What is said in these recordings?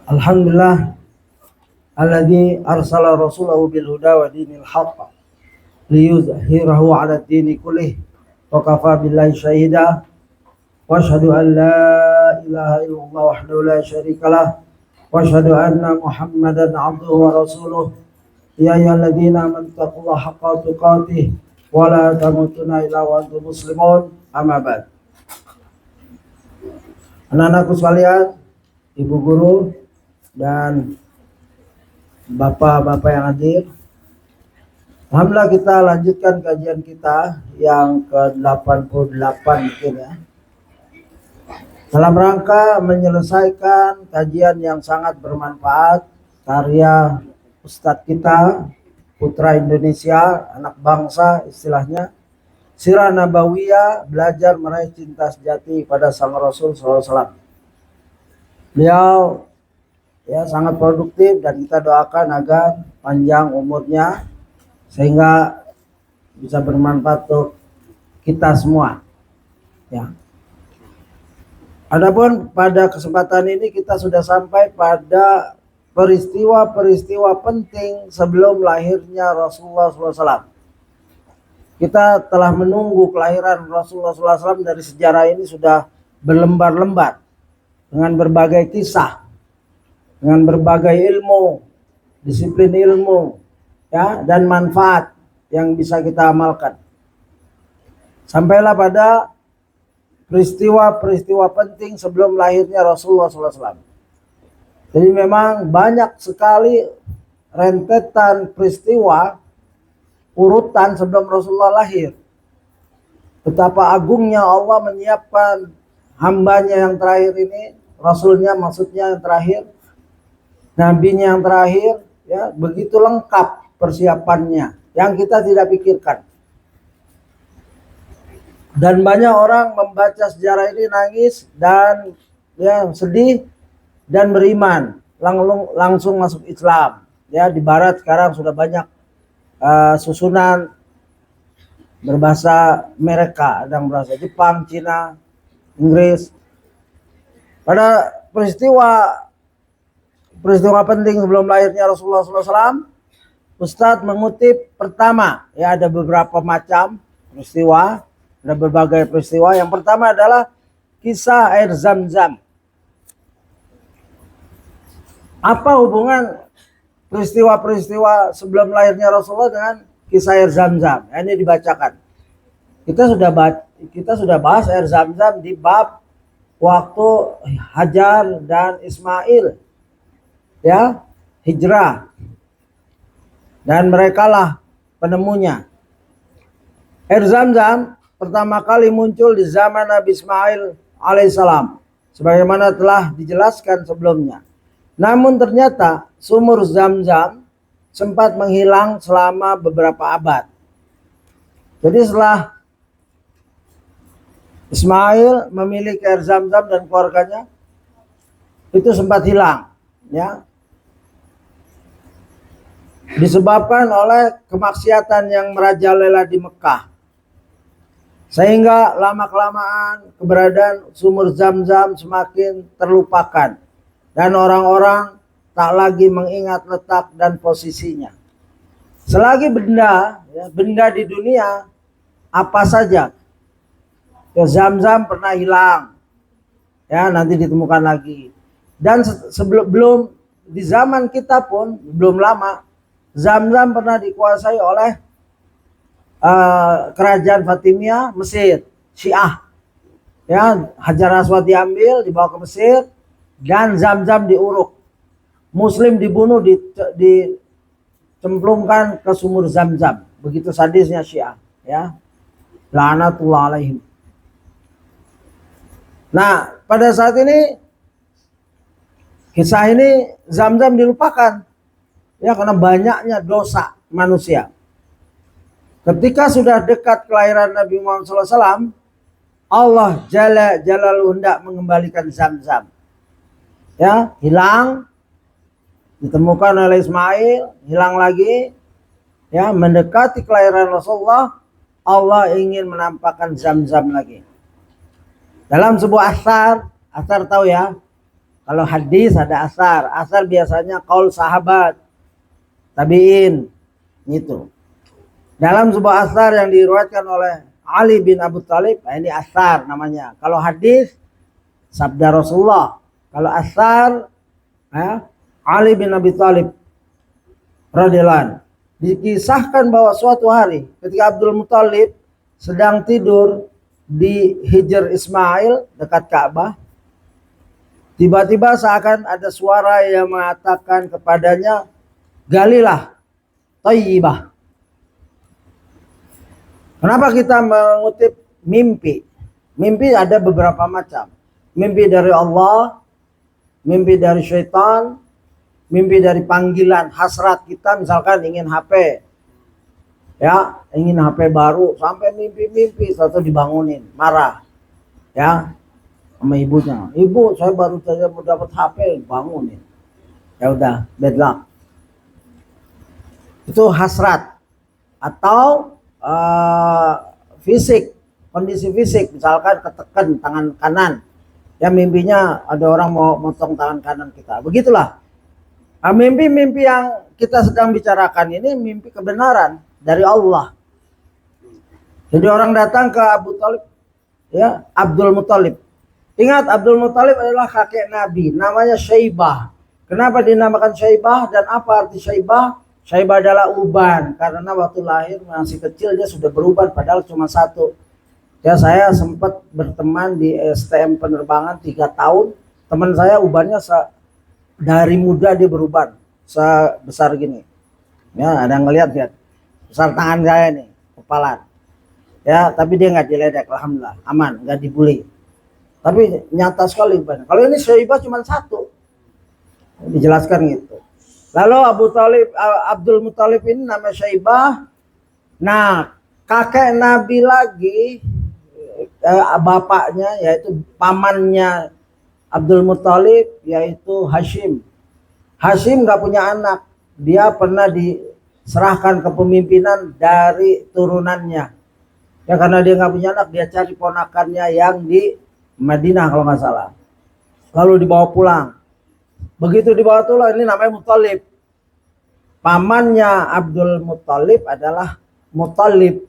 Alhamdulillah alladzi arsala rasulahu bil huda wa dinil haqq liyuzhirahu 'ala ad-dini kullih wa kafa billahi syahida wa asyhadu an la ilaha illallah wahdahu la syarikalah wa asyhadu anna Muhammadan 'abduhu wa rasuluh ya ayyuhalladzina amanu taqullaha haqqa tuqatih wa la tamutunna illa wa antum muslimun amma ba'd. Anak-anakku sekalian, ibu guru dan bapak-bapak yang hadir, alhamdulillah kita lanjutkan kajian kita yang ke-88 mungkin ya, dalam rangka menyelesaikan kajian yang sangat bermanfaat karya Ustadz kita, putra Indonesia, anak bangsa istilahnya, Sirah Nabawiyah, belajar meraih cinta sejati pada Sang Rasul SAW. Beliau ya sangat produktif dan kita doakan agar panjang umurnya sehingga bisa bermanfaat untuk kita semua. Ya. Adapun pada kesempatan ini kita sudah sampai pada peristiwa-peristiwa penting sebelum lahirnya Rasulullah SAW. Kita telah menunggu kelahiran Rasulullah SAW dari sejarah ini sudah berlembar-lembar dengan berbagai kisah, dengan berbagai ilmu, disiplin ilmu, ya, dan manfaat yang bisa kita amalkan. Sampailah pada peristiwa-peristiwa penting sebelum lahirnya Rasulullah SAW. Jadi memang banyak sekali rentetan peristiwa, urutan sebelum Rasulullah lahir. Betapa agungnya Allah menyiapkan hambanya yang terakhir ini, Rasulnya maksudnya yang terakhir, nabinya yang terakhir, ya, begitu lengkap persiapannya yang kita tidak pikirkan. Dan banyak orang membaca sejarah ini nangis dan ya sedih dan beriman, langsung masuk Islam. Ya, di barat sekarang sudah banyak susunan berbahasa mereka, ada yang berbahasa Jepang, Cina, Inggris. Pada peristiwa penting sebelum lahirnya Rasulullah SAW, Ustadz mengutip pertama, ya ada beberapa macam peristiwa, ada berbagai peristiwa. Yang pertama adalah kisah air Zam-Zam. Apa hubungan peristiwa-peristiwa sebelum lahirnya Rasulullah dengan kisah air Zam-Zam? Ini dibacakan. Kita sudah bahas air Zam-Zam di bab waktu Hajar dan Ismail, ya, hijrah, dan merekalah penemunya. Air Zam-Zam pertama kali muncul di zaman Nabi Ismail alaihissalam, sebagaimana telah dijelaskan sebelumnya. Namun ternyata sumur Zam-Zam sempat menghilang selama beberapa abad. Jadi setelah Ismail memiliki air Zam-Zam dan keluarganya, itu sempat hilang, ya, disebabkan oleh kemaksiatan yang merajalela di Mekah, sehingga lama-kelamaan keberadaan sumur Zam-Zam semakin terlupakan dan orang-orang tak lagi mengingat letak dan posisinya. Selagi benda di dunia apa saja, ya, Zam-Zam pernah hilang, ya, nanti ditemukan lagi. Dan sebelum di zaman kita pun belum lama, Zam-Zam pernah dikuasai oleh kerajaan Fatimiyah Mesir, Syiah. Ya, Hajar Aswad diambil, dibawa ke Mesir, dan Zam-Zam diuruk. Muslim dibunuh, dicemplungkan ke sumur Zam-Zam. Begitu sadisnya Syiah, ya. La'natullah alaihim. Nah, pada saat ini kisah ini Zam-Zam dilupakan, ya, karena banyaknya dosa manusia. Ketika sudah dekat kelahiran Nabi Muhammad SAW, Allah Jalla Jalaluhu hendak mengembalikan Zam-Zam. Ya, hilang, ditemukan oleh Ismail, hilang lagi, ya, mendekati kelahiran Rasulullah, Allah ingin menampakkan Zam-Zam lagi. Dalam sebuah asar tahu ya, Kalau hadis ada asar. Asar biasanya qaul sahabat, tabi'in, gitu. Dalam sebuah asar yang diriwayatkan oleh Ali bin Abi Thalib, ini asar namanya. Kalau hadis, sabda Rasulullah. Kalau asar, Ali bin Abi Thalib radhiyallahu anhu. Dikisahkan bahwa suatu hari ketika Abdul Muthalib sedang tidur di Hijr Ismail dekat Ka'bah, tiba-tiba seakan ada suara yang mengatakan kepadanya, galilah Thayyibah. Kenapa kita mengutip mimpi? Mimpi ada beberapa macam. Mimpi dari Allah, mimpi dari syaitan, mimpi dari panggilan hasrat kita, misalkan ingin HP, ya, ingin HP baru, sampai mimpi-mimpi, satu dibangunin, marah, ya, sama ibunya. Ibu, saya baru saja mau dapat HP, bangunin. Ya udah, bad luck. Itu hasrat. Atau fisik, kondisi fisik, misalkan ketekan tangan kanan, ya mimpinya ada orang mau motong tangan kanan kita. Begitulah. Mimpi-mimpi yang kita sedang bicarakan ini mimpi kebenaran dari Allah. Jadi orang datang ke Abu Thalib, ya, Abdul Muthalib. Ingat, Abdul Muthalib adalah kakek Nabi, namanya Syaibah. Kenapa dinamakan Syaibah dan apa arti Syaibah? Syaibah adalah uban, karena waktu lahir masih kecil dia sudah beruban, padahal cuma satu. Ya, saya sempat berteman di STM penerbangan 3 tahun. Teman saya ubannya dari muda dia beruban sebesar gini. Ya, ada yang ngeliat ya, besar tangan saya nih, kepalan. Ya, tapi dia nggak diledek, alhamdulillah, aman, nggak dibully. Tapi nyata sekali ubannya. Kalau ini Syaibah cuma satu, dijelaskan gitu. Lalu Abdul Muthalib ini nama Syaibah. Nah, kakek Nabi lagi, bapaknya yaitu pamannya Abdul Muthalib yaitu Hashim. Hashim nggak punya anak. Dia pernah diserahkan kepemimpinan dari turunannya. Ya, karena dia nggak punya anak, dia cari ponakannya yang di Madinah kalau nggak salah. Lalu dibawa pulang. Begitu dibawa pulang, ini namanya Muthalib. Pamannya Abdul Muthalib adalah Muthalib.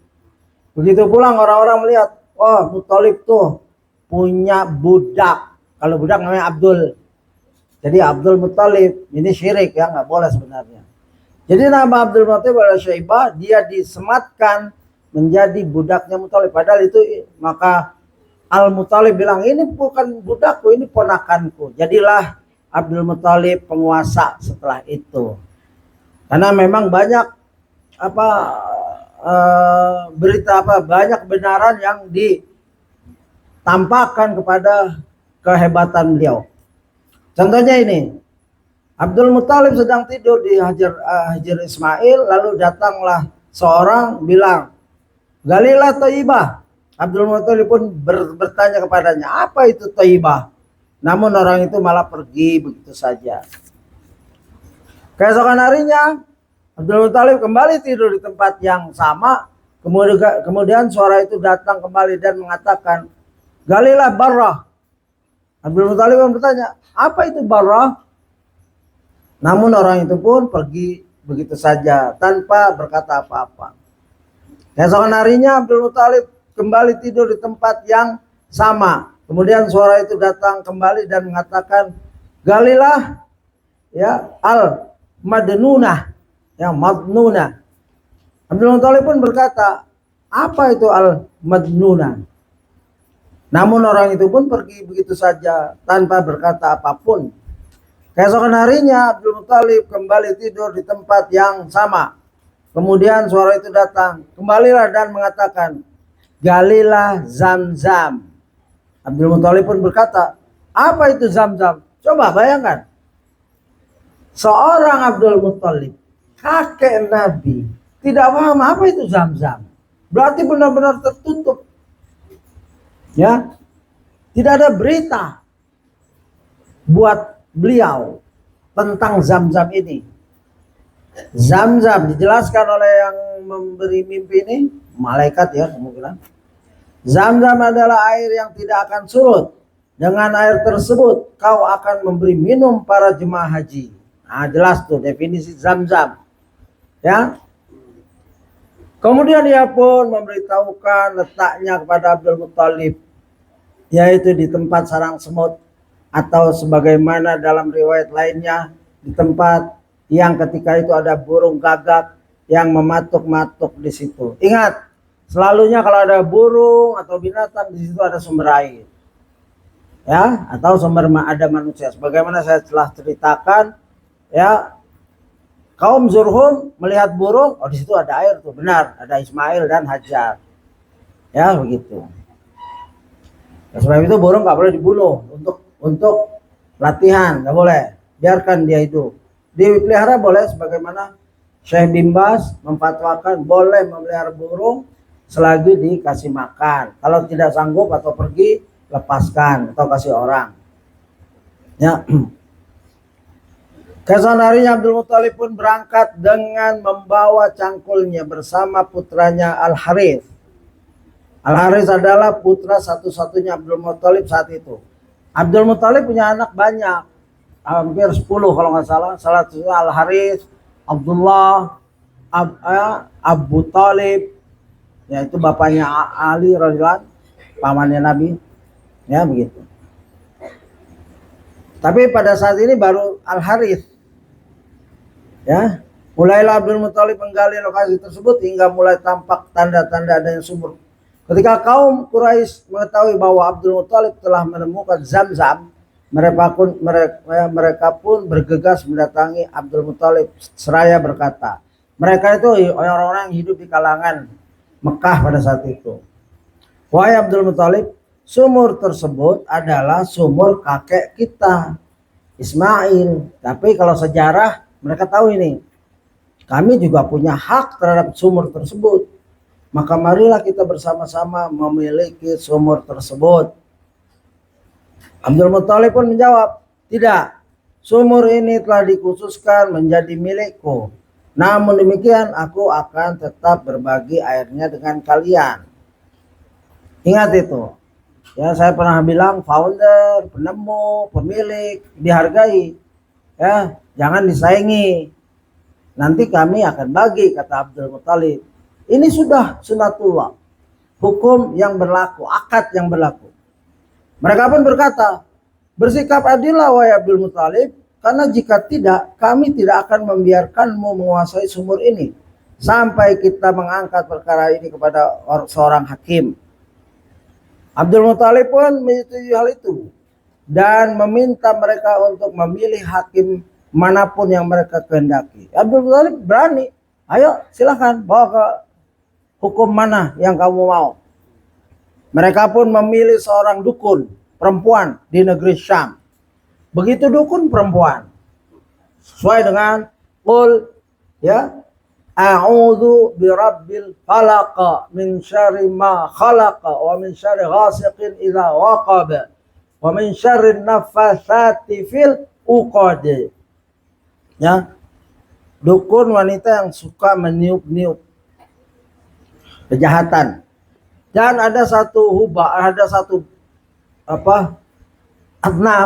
Begitu pulang orang-orang melihat, oh Muthalib tuh punya budak. Kalau budak namanya Abdul. Jadi Abdul Muthalib, ini syirik ya, nggak boleh sebenarnya. Jadi nama Abdul Muthalib adalah Syaibah, dia disematkan menjadi budaknya Muthalib. Padahal itu, maka Al-Muthalib bilang, ini bukan budakku, ini ponakanku. Jadilah Abdul Muthalib penguasa setelah itu. Karena memang banyak banyak kebenaran yang ditampakkan kepada kehebatan beliau. Contohnya ini, Abdul Muthalib sedang tidur di Hijr Ismail, lalu datanglah seorang bilang, galilah Thayyibah. Abdul Muthalib pun bertanya kepadanya, apa itu Thayyibah? Namun orang itu malah pergi begitu saja. Keesokan harinya Abdul Muthalib kembali tidur di tempat yang sama. Kemudian suara itu datang kembali dan mengatakan, galilah Barrah. Abdul Muthalib bertanya, apa itu Barrah? Namun orang itu pun pergi begitu saja tanpa berkata apa-apa. Keesokan harinya Abdul Muthalib kembali tidur di tempat yang sama. Kemudian suara itu datang kembali dan mengatakan, galilah ya al-madnunah, yang madnunah. Abdul Muthalib pun berkata, apa itu al-madnunah? Namun orang itu pun pergi begitu saja tanpa berkata apapun. Keesokan harinya Abdul Muthalib kembali tidur di tempat yang sama. Kemudian suara itu datang, kembalilah dan mengatakan, galilah Zam-Zam. Abdul Muthalib pun berkata, apa itu Zam-Zam? Coba bayangkan. Seorang Abdul Muthalib, kakek Nabi, tidak paham apa itu Zam-Zam. Berarti benar-benar tertutup. Ya. Tidak ada berita buat beliau tentang Zam-Zam ini. Zam-Zam dijelaskan oleh yang memberi mimpi ini, malaikat ya kemungkinan. Zam-Zam adalah air yang tidak akan surut. Dengan air tersebut kau akan memberi minum para jemaah haji. Nah, jelas tuh definisi Zam-Zam. Ya. Kemudian ia pun memberitahukan letaknya kepada Abdul Muthalib, yaitu di tempat sarang semut, atau sebagaimana dalam riwayat lainnya di tempat yang ketika itu ada burung gagak yang mematuk-matuk di situ. Ingat, selalunya kalau ada burung atau binatang di situ ada sumber air. Ya, atau sumber ada manusia. Sebagaimana saya telah ceritakan, ya, kaum Zurhum melihat burung, oh di situ ada air tuh, benar, ada Ismail dan Hajar. Ya, begitu. Nah, sebab itu burung nggak boleh dibunuh untuk latihan, nggak boleh. Biarkan dia hidup. Dipelihara boleh, sebagaimana Syekh bin Baz memfatwakan boleh memelihara burung selagi dikasih makan. Kalau tidak sanggup atau pergi, lepaskan atau kasih orang. Ya. Keesokan harinya Abdul Muthalib pun berangkat dengan membawa cangkulnya bersama putranya Al-Harith. Al-Harith adalah putra satu-satunya Abdul Muthalib saat itu. Abdul Muthalib punya anak banyak, hampir 10 kalau nggak salah. Salah satunya Al-Harith, Abdullah, Abu Talib, yaitu bapaknya Ali radhiyallahu anhu, pamannya Nabi. Ya, begitu. Tapi pada saat ini baru Al-Harith. Ya, mulailah Abdul Muthalib menggali lokasi tersebut hingga mulai tampak tanda-tanda adanya sumur. Ketika kaum Quraisy mengetahui bahwa Abdul Muthalib telah menemukan Zam-Zam, mereka pun bergegas mendatangi Abdul Muthalib seraya berkata, mereka itu orang-orang yang hidup di kalangan Mekah pada saat itu. Wahai Abdul Muthalib, sumur tersebut adalah sumur kakek kita, Ismail. Tapi kalau sejarah mereka tahu ini. Kami juga punya hak terhadap sumur tersebut. Maka marilah kita bersama-sama memiliki sumur tersebut. Abdul Muthalib pun menjawab, tidak. Sumur ini telah dikhususkan menjadi milikku. Namun demikian aku akan tetap berbagi airnya dengan kalian. Ingat itu. Ya, saya pernah bilang founder, penemu, pemilik dihargai. Ya, jangan disaingi. Nanti kami akan bagi, kata Abdul Muthalib. Ini sudah sunatullah, hukum yang berlaku, akad yang berlaku. Mereka pun berkata, bersikap adillah wahai Abdul Muthalib, karena jika tidak, kami tidak akan membiarkanmu menguasai sumur ini sampai kita mengangkat perkara ini kepada seorang hakim. Abdul Muthalib pun menyetujui hal itu dan meminta mereka untuk memilih hakim manapun yang mereka kehendaki. Abdul Muthalib berani, ayo silahkan bawa ke hukum mana yang kamu mau. Mereka pun memilih seorang dukun perempuan di negeri Syam. Begitu dukun perempuan, sesuai dengan qul ya, a'udzu birabbil falaq min syarri ma khalaqa wa min syarri ghasiqin idza waqaba wa min syarri nafatsati fil uqad. Ya. Dukun wanita yang suka meniup-niup kejahatan. Dan ada satu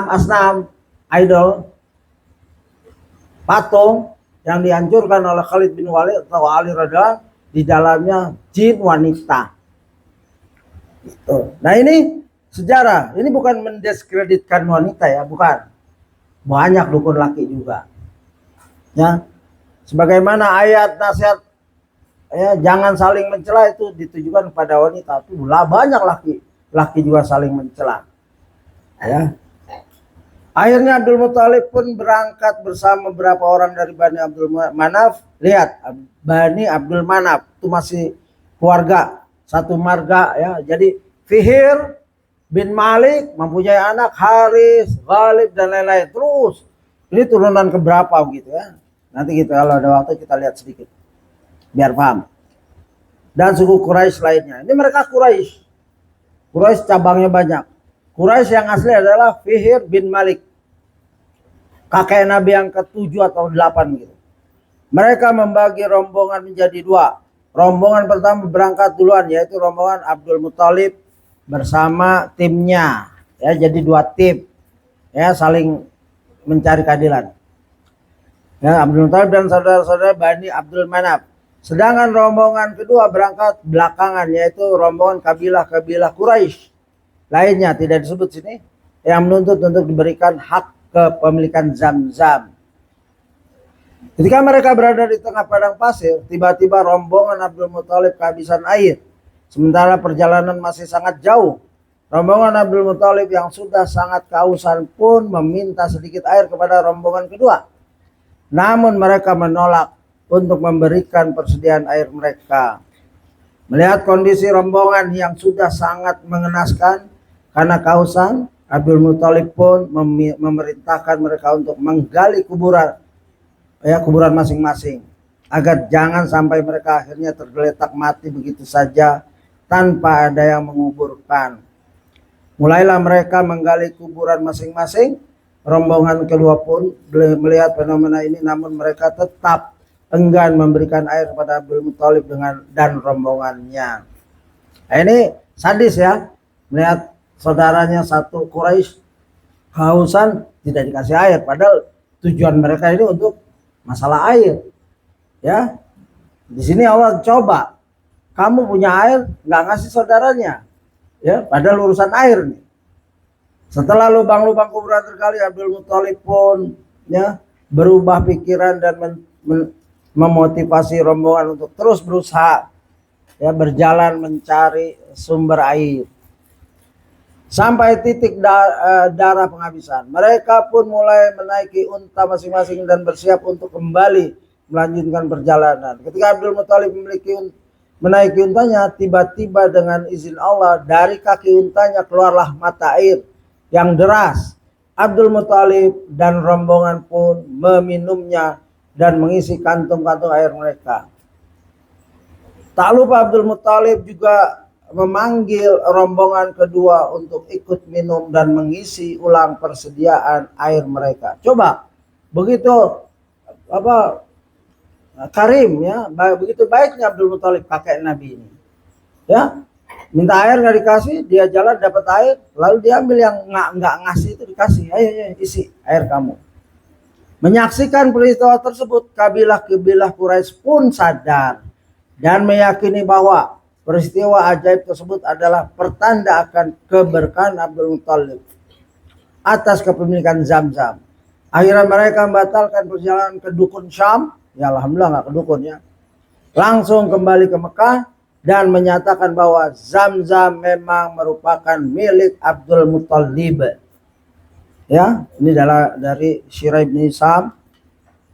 asnam idol patung yang dihancurkan oleh Khalid bin Walid atau Ali radhiyallahu di dalamnya jin wanita. Gitu. Nah ini sejarah, ini bukan mendiskreditkan wanita ya, bukan. Banyak dukun laki juga. Ya, sebagaimana ayat nasihat ya jangan saling mencela itu ditujukan kepada wanita, tapi banyak laki juga saling mencela. Ya. Akhirnya Abdul Muthalib pun berangkat bersama beberapa orang dari Bani Abdul Manaf. Lihat, Bani Abdul Manaf itu masih keluarga, satu marga ya. Jadi Fihir bin Malik mempunyai anak Haris, Ghalib dan lain-lain. Terus ini turunan keberapa begitu ya. Nanti kita kalau ada waktu kita lihat sedikit biar paham. Dan suku Quraisy lainnya. Ini mereka Quraisy. Quraisy cabangnya banyak. Quraisy yang asli adalah Fihir bin Malik, kakek Nabi yang ke-7 atau 8 gitu. Mereka membagi rombongan menjadi 2. Rombongan pertama berangkat duluan, yaitu rombongan Abdul Muthalib bersama timnya. ya, jadi dua tim ya, saling mencari keadilan. Ya, Abdul Muthalib dan saudara-saudara Bani Abdul Manaf. Sedangkan rombongan kedua berangkat belakangan, yaitu rombongan kabilah-kabilah Quraisy lainnya, tidak disebut sini, yang menuntut untuk diberikan hak kepemilikan Zam-Zam. Ketika mereka berada di tengah padang pasir, tiba-tiba rombongan Abdul Muthalib kehabisan air. Sementara perjalanan masih sangat jauh, rombongan Abdul Muthalib yang sudah sangat kehausan pun meminta sedikit air kepada rombongan kedua. Namun mereka menolak untuk memberikan persediaan air mereka. Melihat kondisi rombongan yang sudah sangat mengenaskan karena kehausan, Abdul Muthalib pun memerintahkan mereka untuk menggali kuburan masing-masing, agar jangan sampai mereka akhirnya tergeletak mati begitu saja tanpa ada yang menguburkan. Mulailah mereka menggali kuburan masing-masing. Rombongan kedua pun melihat fenomena ini, namun mereka tetap enggan memberikan air kepada Abdul Muthalib dan rombongannya. Nah, ini sadis ya, melihat saudaranya satu Quraisy kehausan tidak dikasih air, padahal tujuan mereka ini untuk masalah air. Ya, di sini Allah coba, kamu punya air nggak ngasih saudaranya, ya, padahal urusan air nih. Setelah lubang-lubang kuburan tergali, Abdul Muthalib pun ya berubah pikiran dan memotivasi rombongan untuk terus berusaha ya berjalan mencari sumber air. Sampai titik darah penghabisan, mereka pun mulai menaiki unta masing-masing dan bersiap untuk kembali melanjutkan perjalanan. Ketika Abdul Muthalib menaiki untanya, tiba-tiba dengan izin Allah dari kaki untanya keluarlah mata air yang deras. Abdul Muthalib dan rombongan pun meminumnya dan mengisi kantung-kantung air mereka. Tak lupa Abdul Muthalib juga memanggil rombongan kedua untuk ikut minum dan mengisi ulang persediaan air mereka. Coba, begitu karim ya, begitu baiknya Abdul Muthalib kakek Nabi ini. Ya, minta air nggak dikasih, dia jalan dapat air, lalu dia ambil yang nggak ngasih itu dikasih, ayo isi air kamu. Menyaksikan peristiwa tersebut, kabilah-kabilah Quraisy pun sadar dan meyakini bahwa peristiwa ajaib tersebut adalah pertanda akan keberkahan Abdul Muthalib atas kepemilikan Zam-Zam. Akhirnya mereka membatalkan perjalanan ke dukun Syam, ya alhamdulillah nggak ke dukun ya, langsung kembali ke Mekah dan menyatakan bahwa Zam-Zam memang merupakan milik Abdul Muthalib. Ya, ini adalah dari Syirah Ibn Ishaq.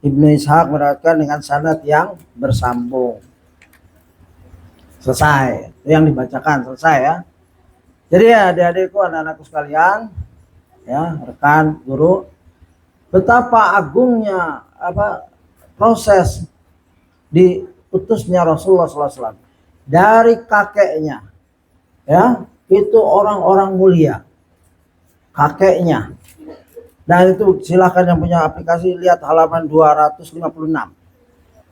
Ibn Ishaq meriwayatkan dengan sanad yang bersambung. Selesai, itu yang dibacakan selesai ya. Jadi ya adik-adikku, anak-anakku sekalian, ya rekan guru, betapa agungnya proses diutusnya Rasulullah SAW. Dari kakeknya ya, itu orang-orang mulia, kakeknya. Dan itu silahkan yang punya aplikasi lihat halaman 256.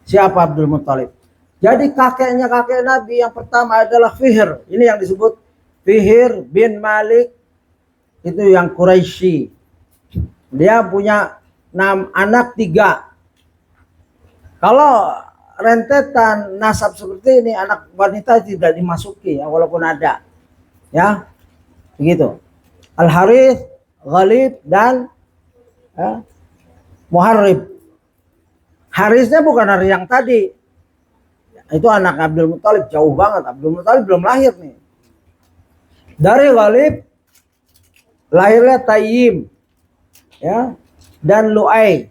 Siapa Abdul Muthalib? Jadi kakeknya kakek Nabi yang pertama adalah Fihr. Ini yang disebut Fihr bin Malik, itu yang Quraisy. Dia punya 6 anak 3. Kalau rentetan nasab seperti ini, anak wanita tidak dimasuki ya, walaupun ada ya, begitu. Al-Harith, Ghalib dan Muharrib. Harisnya bukan hari yang tadi, itu anak Abdul Muthalib, jauh banget. Abdul Muthalib belum lahir nih. Dari Ghalib lahirnya Tayyim ya, dan Lu'ay.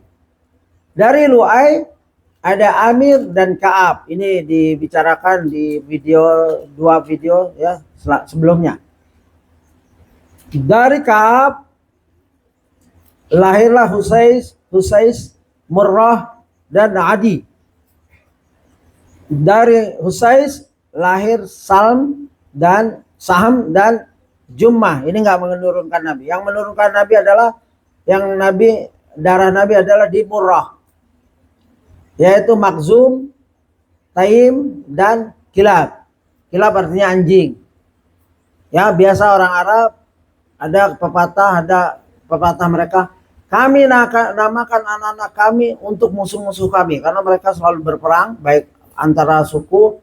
Dari Lu'ay ada Amir dan Ka'ab. Ini dibicarakan di dua video ya sebelumnya. Dari Ka'ab lahirlah Husais, Murrah dan Adi. Dari Husais lahir Saham dan Jummah. Ini nggak menurunkan Nabi. Yang menurunkan Nabi adalah darah Nabi adalah di Murrah, yaitu Makhzum, Taim dan Kilab. Kilab artinya anjing. Ya, biasa orang Arab Ada pepatah mereka, kami namakan anak-anak kami untuk musuh-musuh kami, karena mereka selalu berperang, baik antara suku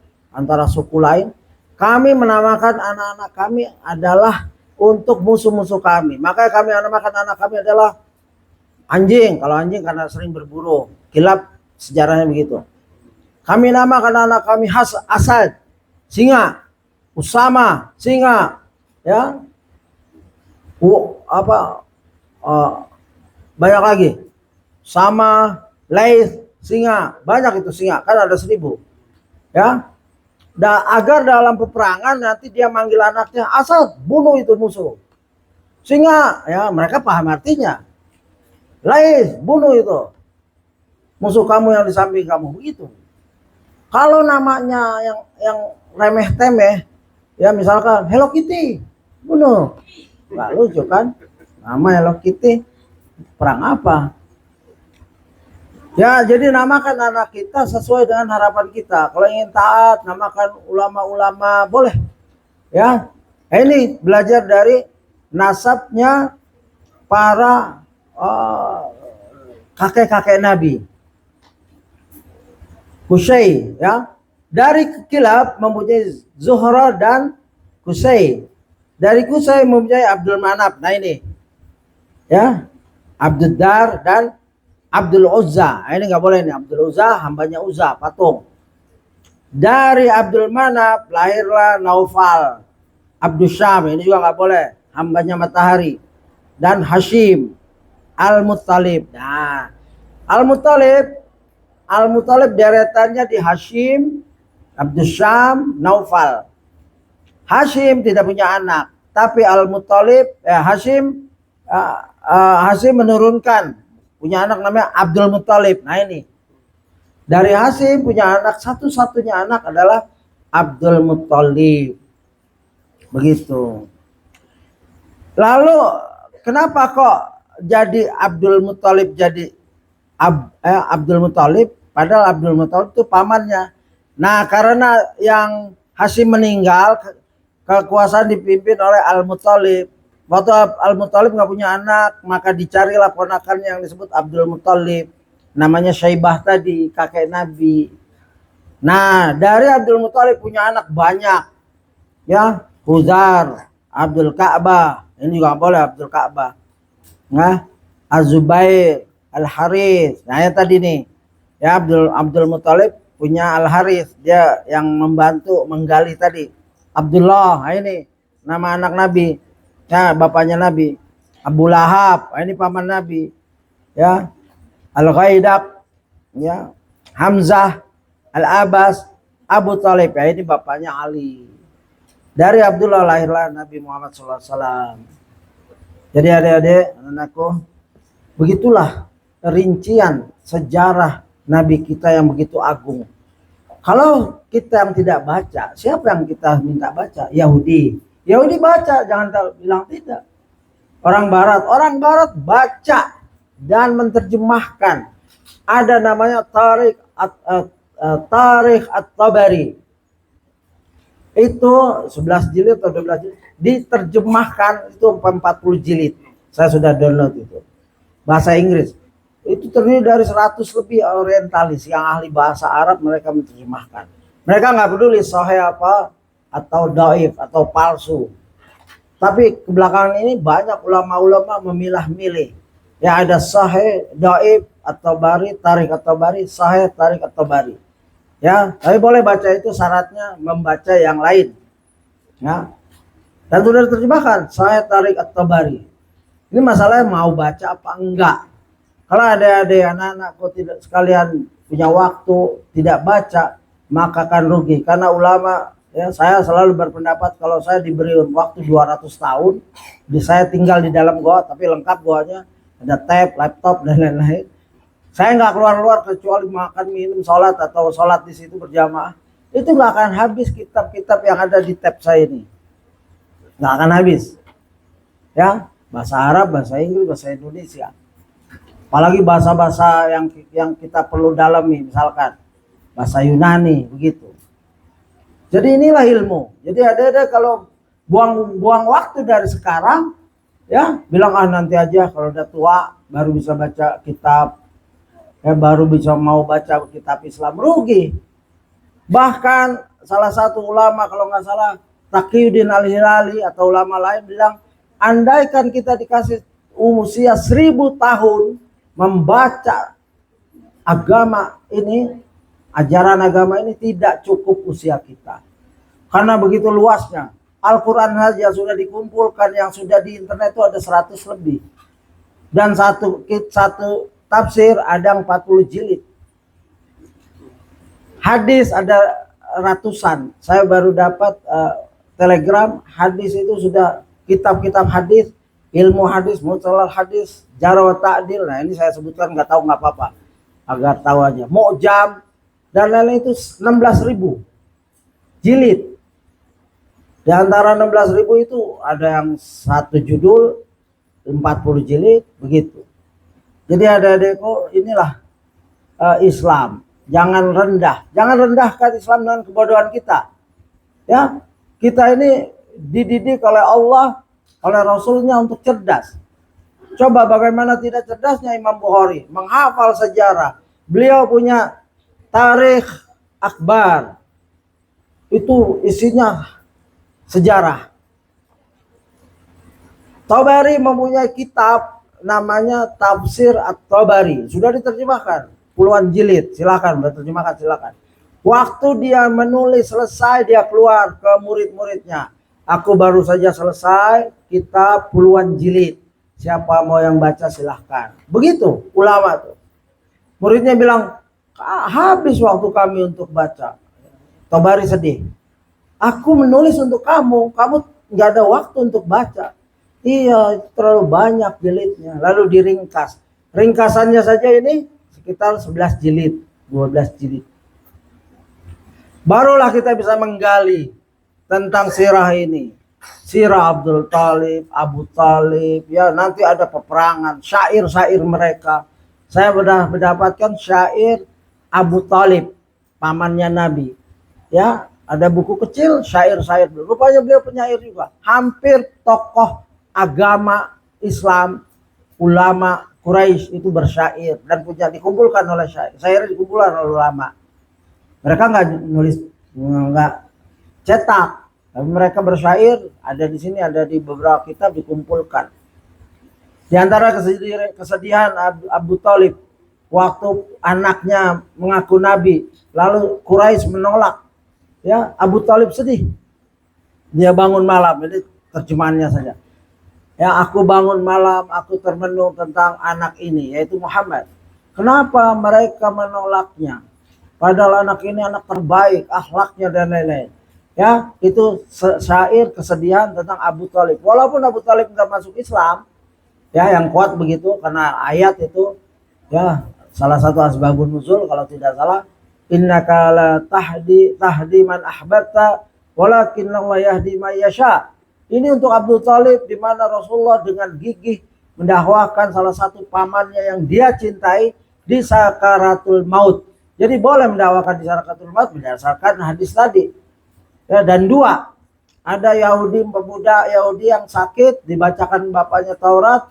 lain. Kami menamakan anak-anak kami adalah untuk musuh-musuh kami. Makanya kami menamakan anak kami adalah anjing. Kalau anjing karena sering berburu. Kilap sejarahnya begitu. Kami namakan anak kami Asad, singa. Usama, singa. Ya. Banyak lagi. Sama, Laith, singa. Banyak itu singa. Kan ada 1000. Ya. Agar dalam peperangan nanti dia manggil anaknya, Asad, bunuh itu musuh. Singa, ya mereka paham artinya. Laith, bunuh itu musuh kamu yang di samping kamu, begitu. Kalau namanya yang remeh temeh, ya misalkan Hello Kitty, bunuh. Nggak lucu kan? Nama Hello Kitty, perang apa? Ya, jadi namakan anak kita sesuai dengan harapan kita. Kalau ingin taat, namakan ulama-ulama, boleh. Ya, ini belajar dari nasabnya para kakek-kakek Nabi. Qusay, ya. Dari Kilab mempunyai Zuhra dan Qusay. Dari Qusay mempunyai Abdul Manaf. Nah ini, ya, Abdul Dar dan Abdul Uzza. Ini nggak boleh nih. Abdul Uzza hambanya Uzza, patung. Dari Abdul Manaf lahirlah Naufal. Abdul Syam, ini juga nggak boleh, hambanya matahari. Dan Hashim, Al-Muttalib. Nah, Al-Muttalib deretannya di Hashim, Abdul Syam, Naufal. Hashim tidak punya anak, tapi Al-Muttalib, Hashim menurunkan. Punya anak namanya Abdul Muttalib. Nah ini. Dari Hashim punya anak, satu-satunya anak adalah Abdul Muttalib. Begitu. Lalu kenapa kok jadi Abdul Muttalib jadi Abdul Muttalib, padahal Abdul Muttalib itu pamannya. Nah, karena yang Hashim meninggal, kekuasaan dipimpin oleh Al-Muttalib. Waktu Al-Muttalib nggak punya anak, maka dicarilah ponakannya yang disebut Abdul Muttalib. Namanya Syaibah tadi, kakek Nabi. Nah, dari Abdul Muttalib punya anak banyak. Ya, Huzar, Abdul Ka'bah. Ini juga boleh Abdul Ka'bah. Nah, Az-Zubair, Al-Harith. Nah, yang tadi nih. Ya, Abdul Muttalib punya Al-Harith. Dia yang membantu menggali tadi. Abdullah, nah ini nama anak Nabi. Ya, bapaknya Nabi. Abu Lahab, ini paman Nabi. Ya. Al-Ghaidab, ya. Hamzah, Al-Abbas, Abu Talib, ya ini bapaknya Ali. Dari Abdullah lahirlah Nabi Muhammad SAW. Jadi adik-adik, anakku, begitulah rincian sejarah Nabi kita yang begitu agung. Kalau kita yang tidak baca, siapa yang kita minta baca? Yahudi baca, jangan bilang tidak. Orang Barat baca dan menerjemahkan. Ada namanya Tarikh At-Tabari. Itu 11 jilid atau 12 jilid. Diterjemahkan itu 40 jilid. Saya sudah download itu. Bahasa Inggris. Itu terdiri dari 100 lebih orientalis yang ahli bahasa Arab, mereka menerjemahkan. Mereka nggak peduli sahih apa atau dhaif atau palsu. Tapi kebelakangan ini banyak ulama-ulama memilah-milih. Ya ada sahih, dhaif, at-Tabari, Tarikh at-Tabari, sahih, Tarikh at-Tabari. Ya, tapi boleh baca itu syaratnya membaca yang lain. Ya. Dan sudah diterjemahkan sahih, Tarikh at-Tabari. Ini masalahnya mau baca apa enggak. Kalau ada anak-anakku tidak sekalian punya waktu tidak baca, maka akan rugi. Karena ulama, ya, saya selalu berpendapat kalau saya diberi waktu 200 tahun, saya tinggal di dalam goa, tapi lengkap goanya, ada tab, laptop dan lain-lain. Saya nggak keluar-keluar kecuali makan, minum, sholat atau sholat di situ berjamaah. Itu nggak akan habis kitab-kitab yang ada di tab saya ini, nggak akan habis. Ya, bahasa Arab, bahasa Inggris, bahasa Indonesia. Apalagi bahasa-bahasa yang kita perlu dalami, misalkan bahasa Yunani, begitu. Jadi inilah ilmu. Jadi ada kalau buang waktu dari sekarang, Ya, bilang nanti aja kalau udah tua baru bisa baca kitab, ya baru bisa mau baca kitab Islam, rugi. Bahkan salah satu ulama kalau nggak salah Taqiyuddin Al-Hilali atau ulama lain bilang, andaikan kita dikasih usia 1000 tahun membaca agama ini, ajaran agama ini tidak cukup usia kita. Karena begitu luasnya. Al-Quran saja sudah dikumpulkan, yang sudah di internet itu ada 100 lebih. Dan satu tafsir ada 40 jilid. Hadis ada ratusan. Saya baru dapat telegram, hadis itu sudah kitab-kitab hadis, ilmu hadis, mustalah hadis, jarh wa ta'dil. Nah ini saya sebutkan nggak tahu nggak apa-apa, agar tahu aja. Mu'jam dan lain-lain itu 16.000 jilid. Di antara 16.000 itu ada yang satu judul 40 jilid begitu. Jadi adik-adikku, inilah Islam. Jangan rendahkan Islam dengan kebodohan kita. Ya, kita ini dididik oleh Allah, oleh Rasulnya untuk cerdas. Coba bagaimana tidak cerdasnya Imam Bukhari menghafal sejarah. Beliau punya tarikh akbar. Itu isinya sejarah. Tabari mempunyai kitab namanya Tafsir At-Tabari, sudah diterjemahkan puluhan jilid. Silakan berterjemahkan, silakan. Waktu dia menulis selesai, dia keluar ke murid-muridnya, aku baru saja selesai kitab puluhan jilid, siapa mau yang baca silahkan. Begitu ulama tuh. Muridnya bilang, habis waktu kami untuk baca. Tabari sedih, aku menulis untuk kamu nggak ada waktu untuk baca. Iya, terlalu banyak jilidnya. Lalu diringkas. Ringkasannya saja ini sekitar 11 jilid, 12 jilid. Barulah kita bisa menggali tentang sirah ini. Sirah Abdul Thalib, Abu Thalib, ya nanti ada peperangan, syair-syair mereka. Saya sudah mendapatkan syair Abu Thalib, pamannya Nabi. Ya, ada buku kecil syair-syair. Rupanya beliau penyair juga. Hampir tokoh agama Islam, ulama Quraisy itu bersyair dan punya dikumpulkan oleh syair. Syair dikumpulkan oleh ulama. Mereka nggak nulis, nggak cetak, tapi mereka bersyair. Ada di sini, ada di beberapa kitab dikumpulkan. Di antara kesedihan Abu Thalib waktu anaknya mengaku Nabi, lalu Quraisy menolak. Ya, Abu Thalib sedih. Dia bangun malam, ini terjemahannya saja. Ya, aku bangun malam, aku termenung tentang anak ini, yaitu Muhammad. Kenapa mereka menolaknya? Padahal anak ini anak terbaik, akhlaknya dan lain-lain. Ya, itu syair kesedihan tentang Abu Thalib. Walaupun Abu Thalib nggak masuk Islam, ya yang kuat begitu karena ayat itu, ya salah satu asbabun nuzul kalau tidak salah. Innaka la tahdi man ahbabta walakinnallaha yahdi man yasha. Ini untuk Abu Thalib, di mana Rasulullah dengan gigih mendakwahkan salah satu pamannya yang dia cintai di sakaratul maut. Jadi boleh mendakwakan di sakaratul maut berdasarkan hadis tadi. Ya, dan dua, ada pemuda Yahudi yang sakit, dibacakan bapaknya Taurat,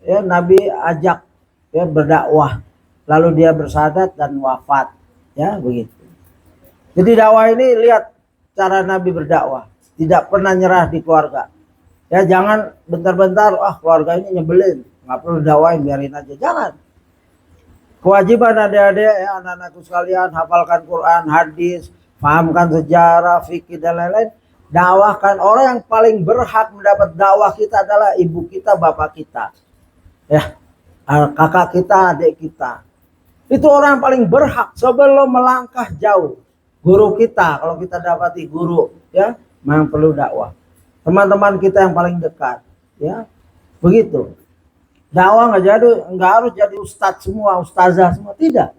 ya Nabi ajak ya berdakwah. Lalu dia bersyahadat dan wafat. Ya, begitu. Jadi dakwah ini, lihat cara Nabi berdakwah. Tidak pernah nyerah di keluarga. Ya jangan bentar-bentar, keluarga ini nyebelin, nggak perlu dakwain, biarin aja. Jangan. Kewajiban adik-adik, ya anak-anakku sekalian, hafalkan Quran, hadis, pahamkan sejarah, fikih dan lain-lain. Dakwahkan. Orang yang paling berhak mendapat dakwah kita adalah ibu kita, bapak kita. Ya, kakak kita, adik kita. Itu orang yang paling berhak sebelum melangkah jauh. Guru kita, kalau kita dapati guru, ya memang perlu dakwah. Teman-teman kita yang paling dekat, ya begitu. Dakwah nggak harus jadi ustadz semua, ustazah semua, tidak.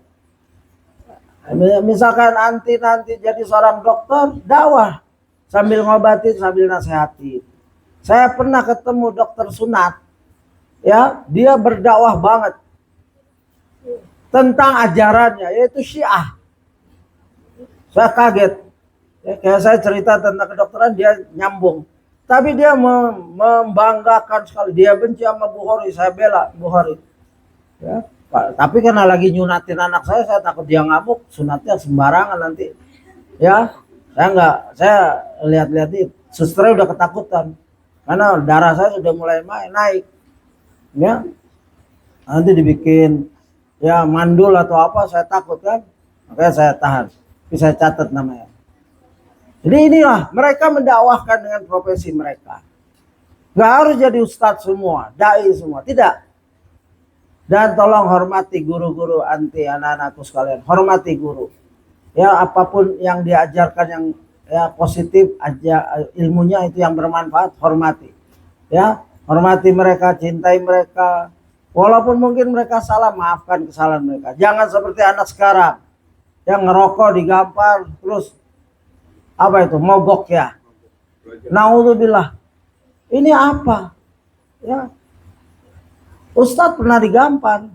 Misalkan nanti jadi seorang dokter, dakwah sambil ngobatin, sambil nasihati. Saya pernah ketemu dokter sunat, ya dia berdakwah banget tentang ajarannya, yaitu Syiah. Saya kaget. Ya, kayak saya cerita tentang kedokteran, dia nyambung Tapi dia membanggakan sekali. Dia benci sama Bukhari, saya bela Bukhari. Ya, tapi karena lagi nyunatin anak saya takut dia ngamuk, sunatnya sembarangan nanti. Ya, saya lihat-lihat itu, susternya udah ketakutan karena darah saya sudah mulai naik. Ya, nanti dibikin ya mandul atau apa, saya takut kan, makanya saya tahan. Tapi saya catat namanya. Jadi inilah mereka mendakwahkan dengan profesi mereka. Gak harus jadi ustadz semua, dai semua, tidak. Dan tolong hormati guru-guru anti anak-anakku sekalian, hormati guru. Ya apapun yang diajarkan yang ya positif aja, ilmunya itu yang bermanfaat, hormati. Ya, hormati mereka, cintai mereka. Walaupun mungkin mereka salah, maafkan kesalahan mereka. Jangan seperti anak sekarang yang ngerokok digampar terus apa itu mogok ya. Naudzubillah. Ini apa? Ya. Ustadz pernah digampar.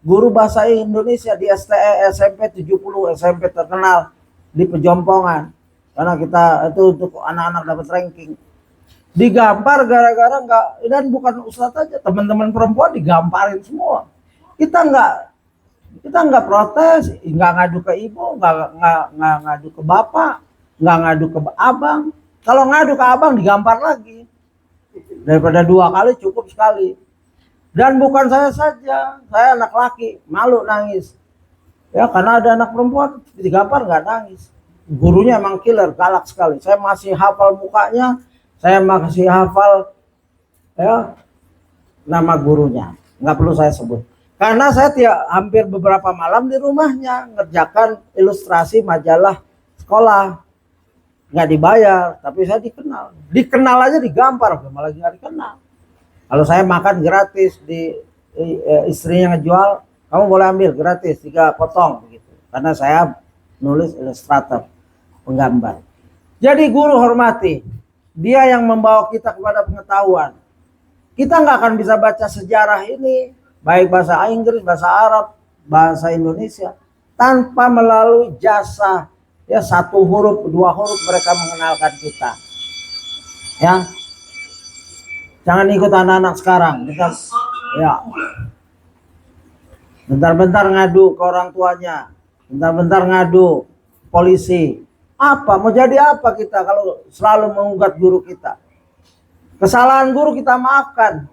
Guru bahasa Indonesia di STE SMP 70, SMP terkenal di Pejompongan. Karena kita itu untuk anak-anak dapat ranking. Digampar gara-gara enggak, dan bukan ustadz aja, teman-teman perempuan digamparin semua. Kita enggak protes, enggak ngadu ke ibu, enggak ngadu ke bapak, nggak ngadu ke abang. Kalau ngadu ke abang digampar lagi. Daripada 2 kali cukup sekali. Dan bukan saya saja, saya anak laki, malu nangis. Ya karena ada anak perempuan digampar nggak nangis. Gurunya emang killer, galak sekali. Saya masih hafal mukanya, saya masih hafal ya nama gurunya. Nggak perlu saya sebut. Karena saya hampir beberapa malam di rumahnya ngerjakan ilustrasi majalah sekolah. Nggak dibayar, tapi saya dikenal aja digampar, malah nggak dikenal. Kalau saya makan gratis di istrinya ngejual, kamu boleh ambil gratis 3 potong begitu, karena saya nulis ilustrator penggambar. Jadi guru hormati, dia yang membawa kita kepada pengetahuan. Kita nggak akan bisa baca sejarah ini baik bahasa Inggris, bahasa Arab, bahasa Indonesia tanpa melalui jasa. Ya 1 huruf, 2 huruf mereka mengenalkan kita. Ya, jangan ikut anak-anak sekarang. Ya, bentar-bentar ngadu ke orang tuanya, bentar-bentar ngadu polisi. Apa? Mau jadi apa kita kalau selalu mengugat guru kita? Kesalahan guru kita maafkan.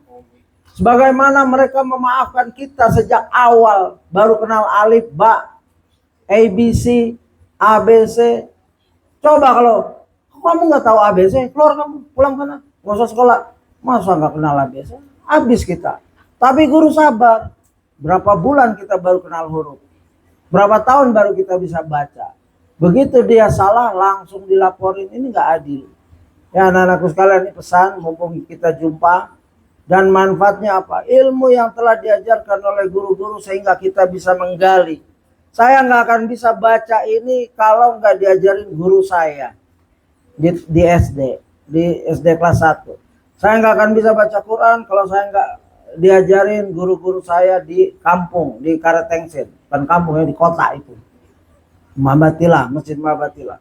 Sebagaimana mereka memaafkan kita sejak awal, baru kenal alif, ba, ABC, ABC. Coba kalau kamu nggak tahu ABC, keluar kamu, pulang sana, nggak usah sekolah. Masa nggak kenal ABC? Habis kita. Tapi guru sabar. Berapa bulan kita baru kenal huruf? Berapa tahun baru kita bisa baca? Begitu dia salah langsung dilaporin, ini nggak adil. Ya anak-anakku sekalian, ini pesan mumpung kita jumpa. Dan manfaatnya apa? Ilmu yang telah diajarkan oleh guru-guru sehingga kita bisa menggali. Saya nggak akan bisa baca ini kalau nggak diajarin guru saya di SD, di SD kelas 1. Saya nggak akan bisa baca Quran kalau saya nggak diajarin guru-guru saya di kampung, di Karetengsin. Bukan kampung ya, di kota itu. Mabatila, Masjid Mabatila.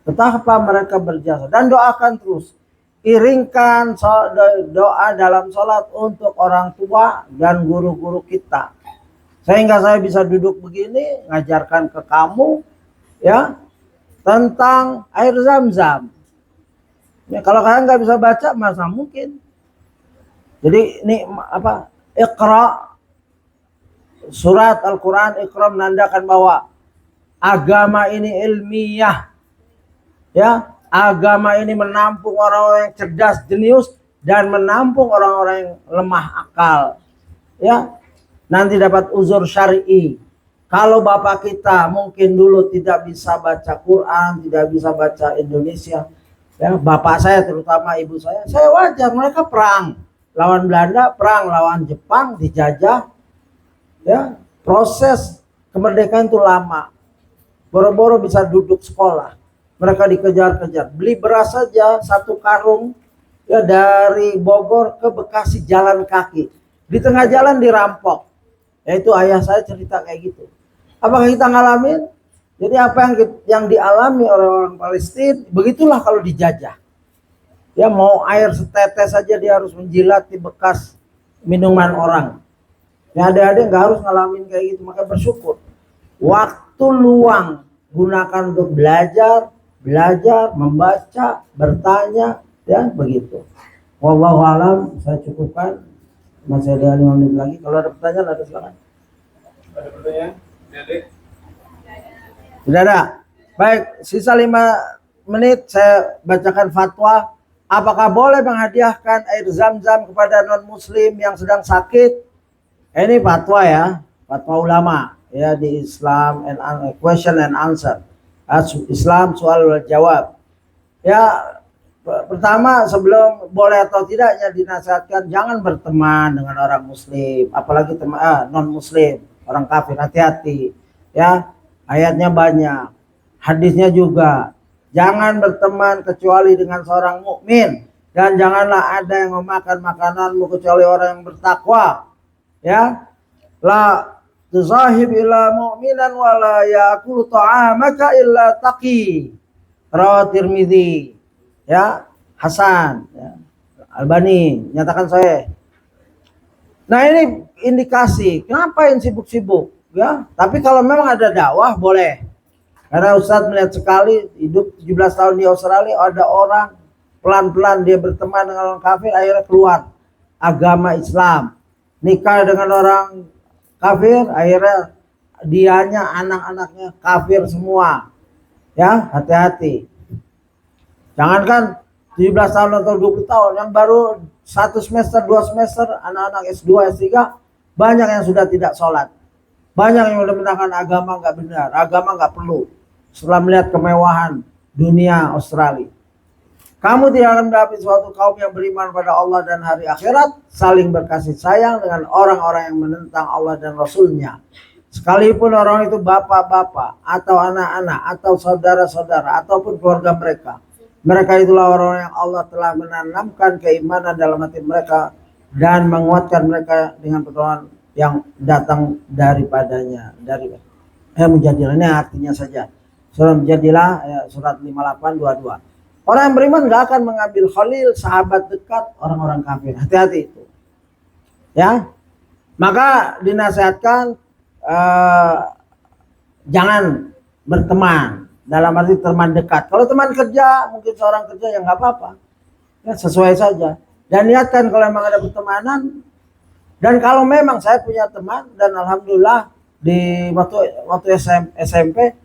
Betapa mereka berjasa. Dan doakan terus. Iringkan doa dalam sholat untuk orang tua dan guru-guru kita. Sehingga saya bisa duduk begini, ngajarkan ke kamu ya tentang air zam-zam. Ya, kalau kalian nggak bisa baca, masa mungkin. Jadi ini apa? Iqra, surat Al-Quran, Iqra menandakan bahwa agama ini ilmiah. Ya, agama ini menampung orang-orang yang cerdas, jenius, dan menampung orang-orang yang lemah akal. Ya. Nanti dapat uzur syar'i. Kalau bapak kita mungkin dulu tidak bisa baca Quran, tidak bisa baca Indonesia, ya bapak saya terutama ibu saya wajar, mereka perang lawan Belanda, perang lawan Jepang, dijajah, ya proses kemerdekaan itu lama. Boro-boro bisa duduk sekolah, mereka dikejar-kejar, beli beras saja 1 karung ya dari Bogor ke Bekasi jalan kaki, di tengah jalan dirampok. Yaitu ayah saya cerita kayak gitu. Apakah kita ngalamin? Jadi apa yang dialami oleh orang Palestina, begitulah kalau dijajah. Ya mau air setetes saja dia harus menjilat di bekas minuman orang. Ya adik-adik nggak harus ngalamin kayak gitu, maka bersyukur. Waktu luang gunakan untuk belajar, membaca, bertanya, ya begitu. Wallahu alam, saya cukupkan. Masih ada 5 menit lagi. Kalau ada pertanyaan, ada silakan. Ada pertanyaan? Adik? Tidak ada. Baik, sisa 5 menit saya bacakan fatwa. Apakah boleh menghadiahkan air zam-zam kepada non-muslim yang sedang sakit? Ini fatwa ya, fatwa ulama ya di Islam and question and answer. Islam soal jawab. Ya, pertama sebelum boleh atau tidaknya dinasihatkan jangan berteman dengan orang muslim, apalagi non-muslim, orang kafir. Hati-hati ya. Ayatnya banyak, hadisnya juga. Jangan berteman kecuali dengan seorang mukmin, dan janganlah ada yang memakan makananmu kecuali orang yang bertakwa. Ya, la tuzahib illa mu'minan wa la ya'kulu ta'amaka illa taqi. Rawahu Tirmidzi. Ya, Hasan, ya. Albani nyatakan saya. Nah, ini indikasi kenapa yang sibuk-sibuk, ya. Tapi kalau memang ada dakwah boleh. Karena Ustadz melihat sekali hidup 17 tahun di Australia, ada orang pelan-pelan dia berteman dengan orang kafir, akhirnya keluar agama Islam. Nikah dengan orang kafir, akhirnya dianya, anak-anaknya kafir semua. Ya, hati-hati. Jangankan 17 tahun atau 20 tahun, yang baru 1 semester, 2 semester, anak-anak S2, S3, banyak yang sudah tidak sholat. Banyak yang sudah mengatakan agama nggak benar, agama nggak perlu. Setelah melihat kemewahan dunia Australia. Kamu tidak akan mendapati suatu kaum yang beriman pada Allah dan hari akhirat, saling berkasih sayang dengan orang-orang yang menentang Allah dan Rasulnya. Sekalipun orang itu bapak-bapak, atau anak-anak, atau saudara-saudara, ataupun keluarga mereka. Mereka itulah orang yang Allah telah menanamkan keimanan dalam hati mereka dan menguatkan mereka dengan pertolongan yang datang daripadanya. Menjadilah, ini artinya saja. Surat Mujadilah surat 58:22. Orang yang beriman gak akan mengambil khalil, sahabat dekat orang-orang kafir. Hati-hati itu. Ya. Maka dinasihatkan jangan berteman, dalam arti teman dekat. Kalau teman kerja, mungkin seorang kerja yang nggak apa-apa. Ya, sesuai saja. Dan niatkan kalau memang ada pertemanan. Dan kalau memang saya punya teman, dan alhamdulillah di waktu SMP,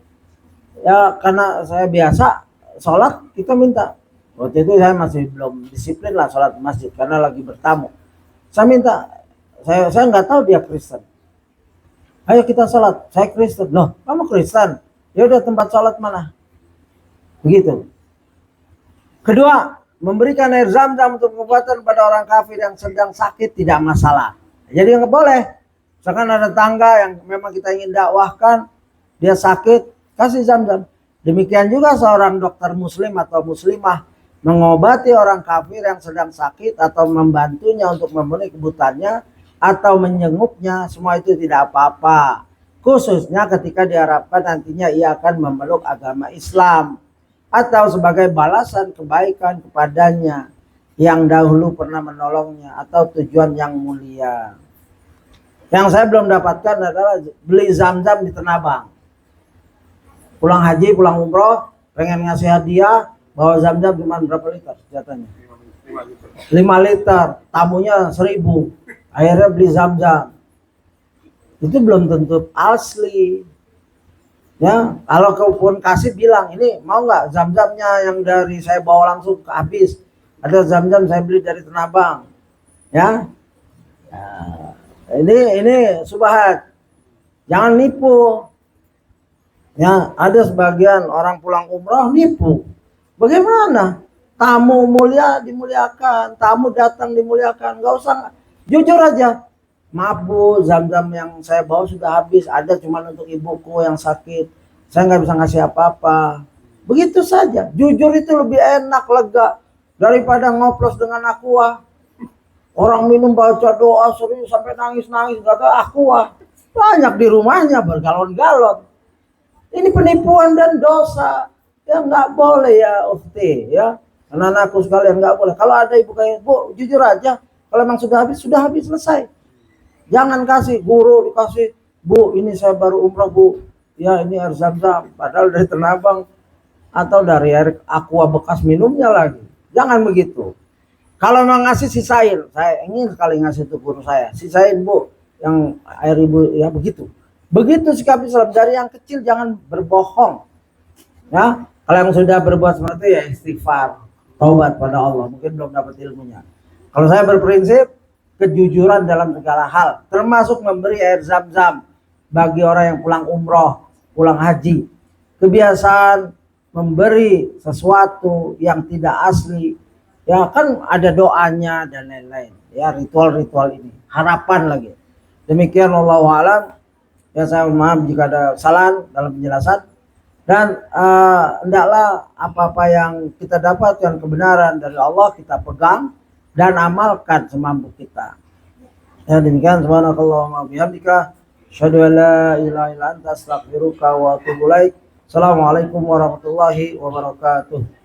ya karena saya biasa sholat, kita minta. Waktu itu saya masih belum disiplin lah sholat masjid karena lagi bertamu. Saya minta, saya nggak tahu dia Kristen. Ayo kita sholat, saya Kristen. Loh, kamu Kristen? Ya udah, tempat sholat mana? Begitu. Kedua, memberikan air zam-zam untuk pengobatan pada orang kafir yang sedang sakit tidak masalah. Jadi nggak boleh. Misalkan ada tangga yang memang kita ingin dakwahkan, dia sakit, kasih zam-zam. Demikian juga seorang dokter muslim atau muslimah mengobati orang kafir yang sedang sakit atau membantunya untuk memenuhi kebutuhannya atau menyengupnya, semua itu tidak apa-apa. Khususnya ketika diharapkan nantinya ia akan memeluk agama Islam atau sebagai balasan kebaikan kepadanya yang dahulu pernah menolongnya atau tujuan yang mulia. Yang saya belum dapatkan adalah beli zam-zam di Tanah Abang. Pulang haji, pulang umroh, pengen ngasih hadiah, bawa zam-zam cuma berapa liter jatahnya? 5 liter, tamunya 1.000. Akhirnya beli zam-zam. Itu belum tentu asli. Ya, kalau kau pun kasih bilang, ini mau nggak zam-zamnya yang dari saya bawa langsung ke habis. Ada zam-zam saya beli dari Tanah Abang. Ya. Nah, ini subhat. Jangan nipu. Ya, ada sebagian orang pulang umroh nipu. Bagaimana? Tamu mulia dimuliakan, tamu datang dimuliakan. Nggak usah, jujur aja. Maaf Bu, zam-zam yang saya bawa sudah habis. Ada cuma untuk ibuku yang sakit. Saya nggak bisa ngasih apa-apa. Begitu saja. Jujur itu lebih enak, lega daripada ngoplos dengan aqua. Orang minum baca doa serius sampai nangis-nangis, nggak tahu aqua. Banyak di rumahnya bergalon-galon. Ini penipuan dan dosa. Ya nggak boleh ya Ufti ya. Anak-anakku sekalian nggak boleh. Kalau ada ibu kayak, Bu, jujur aja, kalau memang sudah habis selesai. Jangan kasih guru dikasih, Bu, ini saya baru umroh Bu, ya ini air zam-zam, padahal dari Tenabang atau dari air aqua bekas minumnya lagi. Jangan begitu. Kalau mau ngasih sisain, saya ingin sekali ngasih itu guru saya, sisain Bu, yang air ibu ya begitu. Begitu sikap Islam, dari yang kecil jangan berbohong. Ya, kalau yang sudah berbuat seperti itu ya istighfar, taubat pada Allah, mungkin belum dapat ilmunya. Kalau saya berprinsip kejujuran dalam segala hal, termasuk memberi air zam-zam bagi orang yang pulang umroh, pulang haji. Kebiasaan memberi sesuatu yang tidak asli, ya kan ada doanya dan lain-lain. Ya ritual-ritual ini, harapan lagi. Demikian wallahu alam. Ya saya maaf jika ada kesalahan dalam penjelasan. Dan hendaklah apa-apa yang kita dapatkan kebenaran dari Allah kita pegang dan amalkan semampu kita. Ya demikian, subhanakallahumma bihamdika asyhadu an la ilaha illa anta astaghfiruka wa atubu ilaik. Assalamualaikum warahmatullahi wabarakatuh.